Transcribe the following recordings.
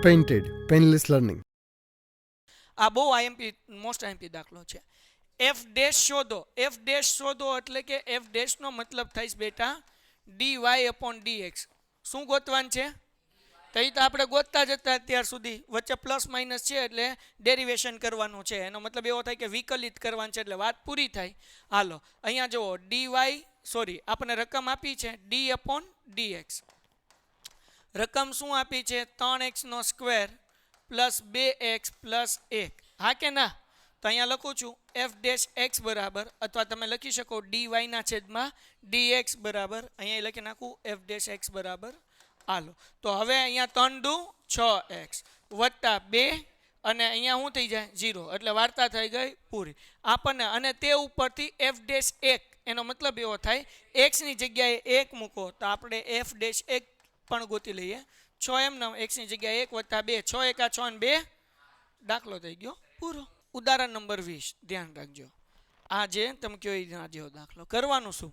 Painted, painless learning. આ બહુ IMP most IMP દાખલો છે. એફ ડેશ શોધો. એફ ડેશ શોધો એટલે કે એફ ડેશનો મતલબ થાય છે બેટા dy અપોન dx. શું ગોતવાનું છે? તો એ તો આપણે ગોતતા જ હતા અત્યાર સુધી. વચ્ચે પ્લસ માઇનસ છે એટલે ડેરિવેશન કરવાનું છે. એનો મતલબ એવો થાય કે વિકલિત કરવાનું છે એટલે વાત પૂરી થાય. હાલો અહીંયા જુઓ આપણને રકમ આપી છે ડી અપોન dx. રકમ શું આપી છે? 3x² plus 2x plus 1. હા કે ના? તો અહીંયા લખું છું એફ ડેશ એક્સ બરાબર, અથવા તમે લખી શકો dy ના છેદમાં dx બરાબર. અહીંયા લખી નાખું એફ ડેશ એક્સ બરાબર. હાલો તો હવે અહીંયા 3 દુ 6x વત્તા 2 અને અહીંયા શું થઈ જાય 0, એટલે વાર્તા થઈ ગઈ પૂરી આપણને. અને તે ઉપરથી એફ ડેશ 1 એનો મતલબ એવો થાય એક્સની જગ્યાએ 1 મૂકો તો આપણે એફ ડેશ 1 પણ ગોતી લઈએ. 6 એમ નામ એક્સની જગ્યાએ 1 વત્તા 2, 6 એકા 6 અને 2 દાખલો થઈ ગયો પૂરો. ઉદાહરણ નંબર 20 ધ્યાન રાખજો. આ જે તમે કહો એ જેવો દાખલો કરવાનું શું?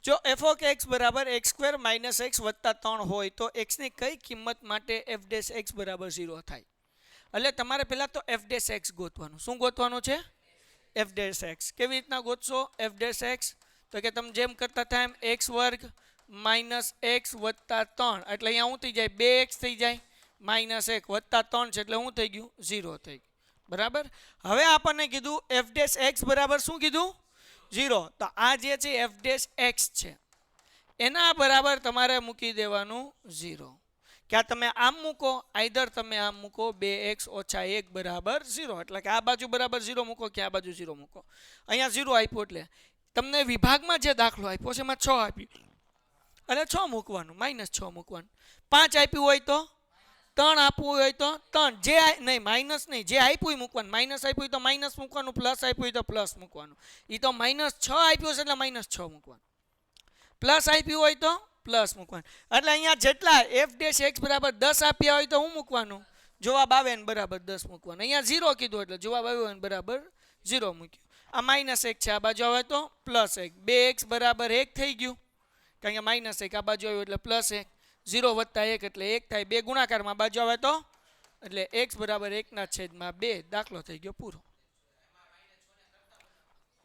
જો એફ ઓફ એક્સ બરાબર x² માઇનસ એક્સ વત્તા 3 હોય તો એક્સની કઈ કિંમત માટે એફ ડેશ એક્સ બરાબર 0 થાય? એટલે તમારે પહેલાં તો એફ ડેશ એક્સ ગોતવાનું. શું ગોતવાનું છે? F dash x. કેવી રીતના ગોતશો એફ ડેશ એક્સ? તો કે તમે જેમ કરતા થાય એમ એક્સ વર્ગ માઇનસ એક્સ વત્તા 3 એટલે અહીંયા શું થઈ જાય 2x થઈ જાય, માઇનસ 1 વત્તા 3 છે એટલે શું થઈ ગયું 0 થઈ ગયું બરાબર. હવે આપણને કીધું એફ ડેશ એક્સ બરાબર શું કીધું 0. તો આ જે છે એફ ડેશ એક્સ છે એના બરાબર તમારે મૂકી દેવાનું 0. ક્યાં તમે આમ મૂકો, આઈધર તમે આમ મૂકો 2x ઓછા 1 બરાબર 0, એટલે કે આ બાજુ બરાબર 0 મૂકો કે આ બાજુ 0 મૂકો. અહીંયા 0 આપ્યું એટલે તમને વિભાગમાં જે દાખલો આપ્યો છે એમાં 6 આપ્યું એટલે 6 મૂકવાનું, માઇનસ 6 મૂકવાનું. 5 આપ્યું હોય તો 3 આપવું હોય તો 3, જે નહીં માઇનસ નહીં, જે આપ્યું એ મૂકવાનું. માઇનસ આપ્યું હોય તો માઇનસ મૂકવાનું, પ્લસ આપ્યું હોય તો પ્લસ મૂકવાનું. એ તો માઇનસ 6 આપ્યું છે એટલે માઇનસ 6 મૂકવાનું, પ્લસ આપ્યું હોય તો પ્લસ મૂકવાનું. એટલે અહીંયા જેટલા એફ ડેશ એક્સ બરાબર 10 આપ્યા હોય તો શું મૂકવાનું? જવાબ આવે ને બરાબર 10 મૂકવાનું. અહીંયા 0 કીધું એટલે જવાબ આવ્યો ને બરાબર 0 મૂક્યું. આ માઇનસ 1 છે, આ બાજુ આવે તો પ્લસ 1. 2x બરાબર 1 થઈ ગયું કારણ કે માઇનસ 1 આ બાજુ આવ્યું એટલે પ્લસ 1. 0 વત્તા 1 એટલે 1 થાય. 2 ગુણાકારમાં બાજુ આવે તો એટલે x બરાબર 1 ના છેદમાં 2. દાખલો થઈ ગયો પૂરો.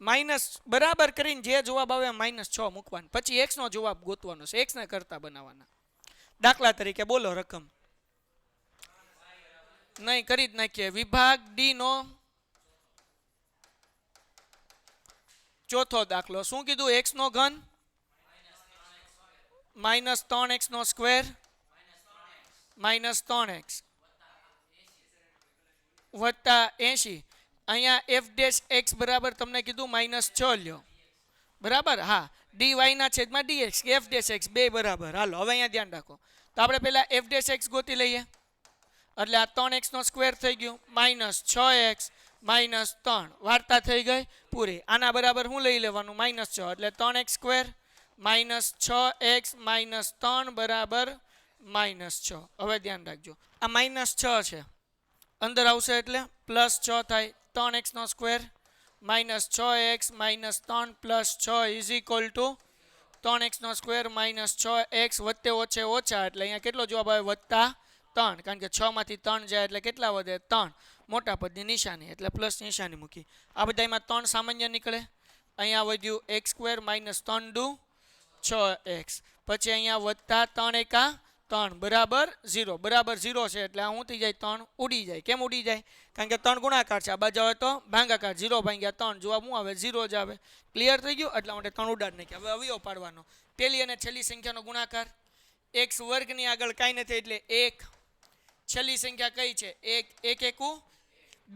માઇનસ બરાબર કરીને જે જવાબ આવે માઇનસ 6 મૂકવાનો, પછી x નો જવાબ ગોતવાનો છે, x ને કરતા બનાવવાના. દાખલા તરીકે બોલો રકમ. નહીં કરી જ નાખીએ. વિભાગ ડી નો ચોથો દાખલો. શું કીધું? x નો ઘન માઇનસ 3x નો સ્ક્વેર માઇનસ 3x વત્તા 80. અહીંયા એફ ડેશ એક્સ બરાબર તમને કીધું માઇનસ 6 લ્યો બરાબર. હા dy ના છેદમાં dx એફ ડેશ એક્સ 2 બરાબર. હાલો હવે અહીંયા ધ્યાન રાખો. તો આપણે પહેલા એફ ડેશ એક્સ ગોતી લઈએ એટલે આ 3x નો સ્ક્વેર થઈ ગયું માઇનસ 6x માઇનસ 3. વાર્તા થઈ ગઈ પૂરી. આના બરાબર શું લઈ લેવાનું? માઇનસ 6 એટલે 3x square minus 6x minus 3 બરાબર માઇનસ 6. હવે ધ્યાન રાખજો આ માઇનસ 6 છે, અંદર આવશે એટલે પ્લસ 6 થાય. 3x નો square minus 6x minus 3 plus 6 is equal to 3x નો સ્ક્વેર માઇનસ 6x વત્તે ઓછે ઓછા એટલે અહીંયા કેટલો જવાબ આવે? વત્તા 3, કારણ કે 6 માંથી 3 જાય એટલે કેટલા વધે? 3. મોટા પદની નિશાની એટલે પ્લસ નિશાની મૂકી. આ બધામાં 3 સામાન્ય નીકળે. અહીંયા વધ્યું x સ્ક્વેર માઇનસ 3 દુ 6x, પછી અહીંયા વત્તા 3 એકા 3 બરાબર 0. બરાબર 0 છે એટલે આ શું થઈ જાય? 3 ઉડી જાય. કેમ ઉડી જાય? કારણ કે 3 ગુણાકાર છે, આ બાજુ આવે તો ભાગાકાર. 0 ભાગ્યા 3 જવાબ શું આવે? 0 જ આવે. ક્લિયર થઈ ગયું? એટલા માટે 3 ઉડાડ નાખ્યા. હવે અવયવ પાડવાનો. પહેલી અને છેલ્લી સંખ્યાનો ગુણાકાર. x વર્ગની આગળ કાંઈ નથી એટલે 1. છેલ્લી સંખ્યા કઈ છે? 1. 1 એકું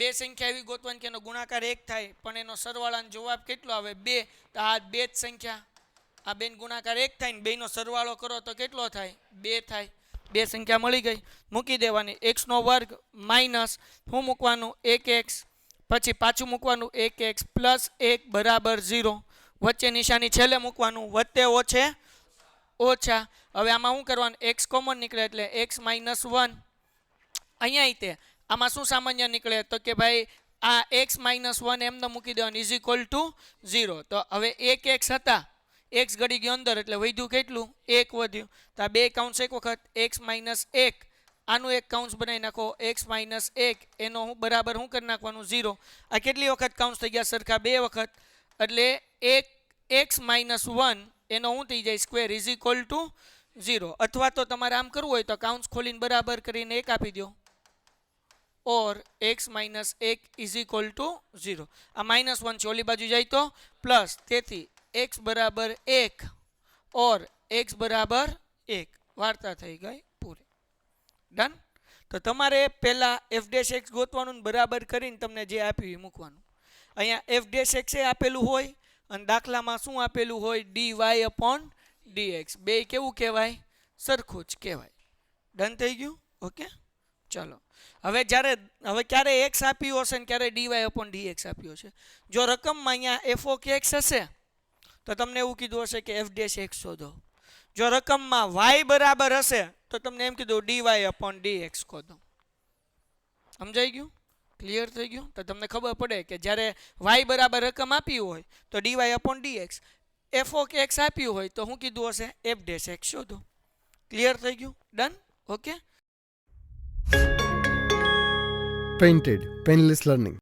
2 સંખ્યા એવી ગોતવાની કે એનો ગુણાકાર 1 થાય પણ એનો સરવાળાનો જવાબ કેટલો આવે? 2. તો આ 2 જ સંખ્યા, આ બેન ગુણાકાર 1 થાય ને બેનો સરવાળો કરો તો કેટલો થાય? 2 થાય. 2 સંખ્યા મળી ગઈ, મૂકી દેવાની. x નો વર્ગ માઇનસ શું મૂકવાનું? 1x, પછી પાછું મૂકવાનું 1x પ્લસ 1 બરાબર 0. વચ્ચે નિશાની છેલ્લે મૂકવાનું, વત્તે ઓછે ઓછા. હવે આમાં શું કરવાનું? x કોમન નીકળે એટલે x માઇનસ 1. અહીંયા તે આમાં શું સામાન્ય નીકળે? તો કે ભાઈ આ x માઇનસ 1 એમને મૂકી દેવાનું ઇઝ ઇક્વલ ટુ 0. તો હવે 1x હતા, x ગળી ગયો અંદર એટલે વધ્યું કેટલું? 1 વધ્યું. તો આ બે કાઉન્સ એક વખત x માઇનસ 1 આનું એક કાઉન્સ બનાવી નાખો x માઇનસ 1 એનો હું બરાબર શું કરી નાખવાનું 0. આ કેટલી વખત કાઉન્સ થઈ ગયા સરખા 2 વખત એટલે 1 x માઇનસ 1 એનો શું થઈ જાય સ્ક્વેર ઇઝ ઇક્વલ ટુ 0. અથવા તો તમારે આમ કરવું હોય તો કાઉન્સ ખોલીને બરાબર કરીને 1 આપી દો ઓર x minus 1 is equal two 0. આ માઇનસ 1 છે ઓલી બાજુ જાય તો પ્લસ, તેથી x બરાબર 1 ઓર x બરાબર 1 વાર્તા થઈ ગઈ પૂરી. ડન. તો તમારે પહેલા f ડેશ x ગોતવાનું ને બરાબર કરીને તમને જે આપ્યું એ મૂકવાનું. અહીંયા f ડેશ x એ આપેલું હોય અને દાખલામાં શું આપેલું હોય dy અપોન dx. બે કેવું કહેવાય? સરખું જ કહેવાય. ડન થઈ ગયું? ઓકે ચલો. હવે ક્યારે x આપ્યું હશે ને ક્યારે dy અપોન dx આપ્યું હશે. જો રકમમાં અહીંયા f ઓફ x હશે તો તમને એવું કીધું હશે કે f ડેશ x શોધો. જો રકમમાં y બરાબર હશે તો તમને એમ કીધું dy અપોન dx શોધો. સમજાઈ ગયું? ક્લિયર થઈ ગયું? તો તમને ખબર પડે કે જ્યારે y બરાબર રકમ આપી હોય તો dy upon dx, f of x આપ્યું હોય તો શું કીધું હશે f ડેશ x શોધો. ક્લિયર થઈ ગયું? Done. Okay. Painted Painless Learning.